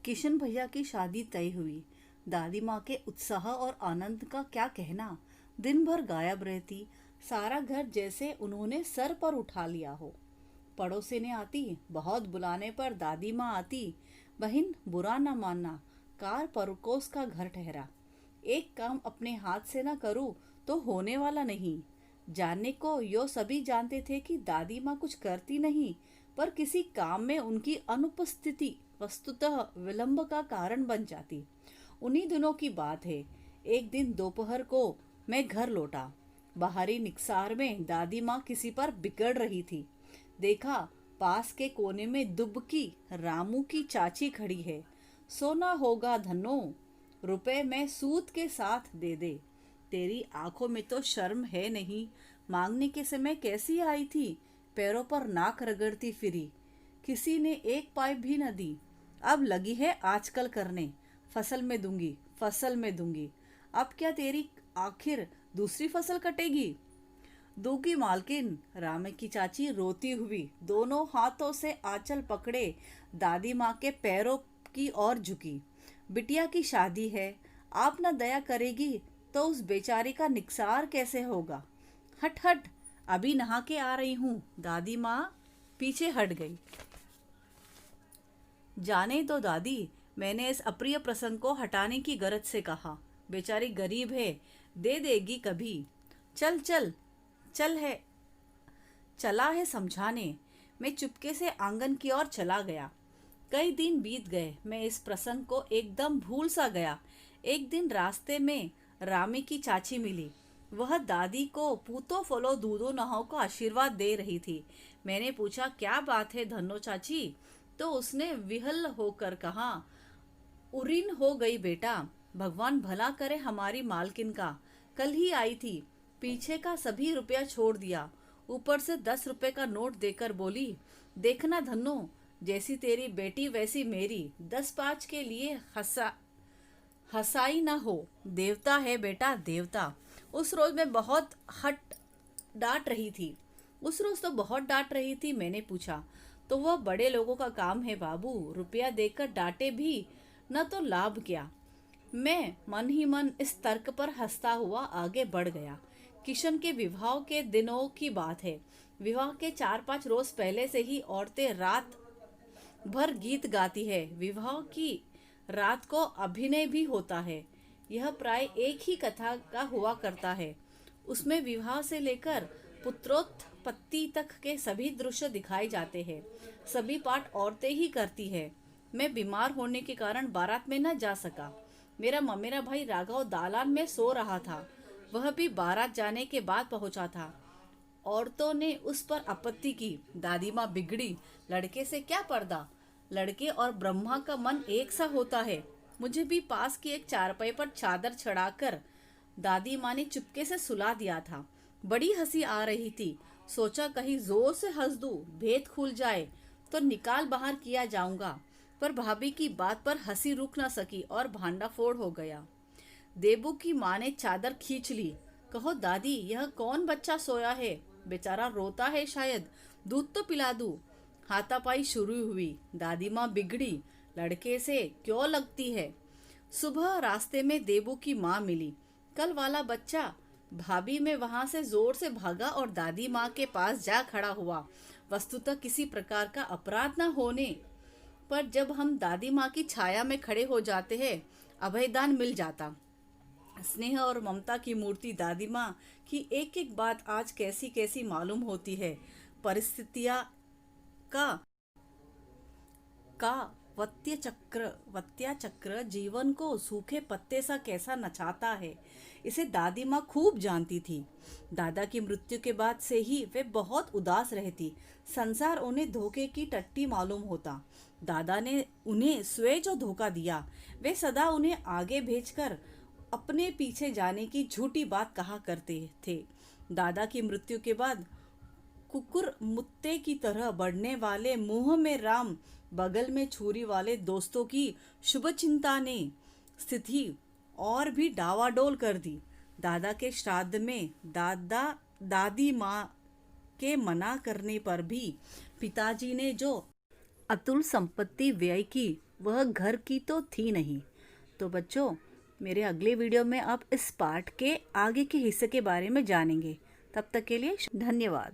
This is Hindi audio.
किशन भैया की शादी तय हुई। दादी माँ के उत्साह और आनंद का क्या कहना। दिन भर गायब रहती, सारा घर जैसे उन्होंने सर पर उठा लिया हो। पड़ोसिनें आती, बहुत बुलाने पर दादी माँ आती। बहन बुरा न मानना, कार पड़ोस का घर ठहरा। एक काम अपने हाथ से न करूँ तो होने वाला नहीं। जानने को यो सभी जानते थे कि दादी माँ कुछ करती नहीं, पर किसी काम में उनकी अनुपस्थिति वस्तुतः विलंब का कारण बन जाती। उन्हीं दिनों की बात है। एक दिन दोपहर को मैं घर लौटा। बाहरी निकसार में दादी माँ किसी पर बिगड़ रही थी। देखा, पास के कोने में दुबकी रामू की चाची खड़ी है। सोना होगा धनो, रुपए में सूद के साथ दे दे। तेरी आंखों में तो शर्म है नहीं। मांगने के समय कैसी आई थी, पैरों पर नाक रगड़ती फिरी। किसी ने एक पाइप भी न दी। अब लगी है आजकल करने, फसल में दूंगी, फसल में दूंगी। अब क्या तेरी आखिर दूसरी फसल कटेगी? दूगी मालकिन, रामे की चाची रोती हुई दोनों हाथों से आंचल पकड़े दादी माँ के पैरों की ओर झुकी। बिटिया की शादी है, आप न दया करेगी तो उस बेचारी का निकसार कैसे होगा? हट हट, अभी नहा के आ रही हूँ। दादी माँ पीछे हट गई। जाने दो दादी, मैंने इस अप्रिय प्रसंग को हटाने की गरज से कहा। बेचारी गरीब है, दे देगी कभी। चल चल चल है चला है समझाने। मैं चुपके से आंगन की ओर चला गया। कई दिन बीत गए, मैं इस प्रसंग को एकदम भूल सा गया। एक दिन रास्ते में रामी की चाची मिली। वह दादी को पूतो फलो दूधो नहाओ का आशीर्वाद दे रही थी। मैंने पूछा, क्या बात है धन्नो चाची? तो उसने विहल होकर कहा, उरीन हो गई बेटा, भगवान भला करे हमारी मालकिन का। कल ही आई थी, पीछे का सभी रुपया छोड़ दिया, ऊपर से 10 रुपए का नोट देकर बोली, देखना धन्नो, जैसी तेरी बेटी वैसी मेरी, 10 पाँच के लिए हसाई ना हो। देवता है बेटा, देवता। उस रोज मैं बहुत डांट रही थी। उस रोज तो बहुत डांट रही थी। मैंने पूछा, तो वह बड़े लोगों का काम है बाबू, रुपया देकर डांटे भी न तो लाभ क्या। मैं मन ही मन इस तर्क पर हंसता हुआ आगे बढ़ गया। किशन के विवाह के दिनों की बात है। विवाह के 4-5 रोज पहले से ही औरतें रात भर गीत गाती है। विवाह की रात को अभिनय भी होता है। यह प्राय एक ही कथा का हुआ करता है। उसमें विवाह से लेकर पुत्रोत्पत्ति तक के सभी दृश्य दिखाए जाते हैं। सभी पाठ औरतें ही करती है। मैं बीमार होने के कारण बारात में न जा सका। मेरा ममेरा भाई राघव दालान में सो रहा था। वह भी बारात जाने के बाद पहुंचा था। औरतों ने उस पर आपत्ति की। दादी माँ बिगड़ी, लड़के से क्या पर्दा, लड़के और ब्रह्मा का मन एक सा होता है। मुझे भी पास की एक चारपाई पर चादर चढ़ाकर दादी माँ ने चुपके से सुला दिया था। बड़ी हंसी आ रही थी। सोचा कहीं जोर से हंस दूं, भेद खुल जाए तो निकाल बाहर किया जाऊंगा, पर भाभी की बात पर हंसी रुक न सकी और भांडाफोड़ हो गया। देबू की माँ ने चादर खींच ली। कहो दादी, यह कौन बच्चा सोया है? बेचारा रोता है शायद, दूध तो पिला दूं। हाथापाई शुरू हुई। दादी माँ बिगड़ी, लड़के से क्यों लगती है। सुबह रास्ते में देबू की माँ मिली। कल वाला बच्चा। भाभी में वहां से जोर से भागा और दादी माँ के पास जा खड़ा हुआ। वस्तुतः किसी प्रकार का अपराध न होने पर जब हम दादी माँ की छाया में खड़े हो जाते हैं, अभयदान मिल जाता। स्नेह और ममता की मूर्ति दादी माँ की एक एक बात आज कैसी कैसी मालूम होती है। परिस्थितियाँ का का वत्या चक्र जीवन को सूखे पत्ते सा कैसा नचाता है, इसे दादी माँ खूब जानती थी। दादा की मृत्यु के बाद से ही वे बहुत उदास रहती। संसार उन्हें धोखे की टट्टी मालूम होता। दादा ने उन्हें स्वयं जो धोखा दिया, वे सदा उन्हें आगे भेजकर अपने पीछे जाने की झूठी बात कहा करते थे। दादा की मृत्यु के बाद कुकुर मुत्ते की तरह बढ़ने वाले, मुंह में राम बगल में छुरी वाले दोस्तों की शुभ चिंता ने स्थिति और भी डावाडोल कर दी। दादा के श्राद्ध में दादी माँ के मना करने पर भी पिताजी ने जो अतुल संपत्ति व्यय की, वह घर की तो थी नहीं। तो बच्चों, मेरे अगले वीडियो में आप इस पाठ के आगे के हिस्से के बारे में जानेंगे। तब तक के लिए धन्यवाद।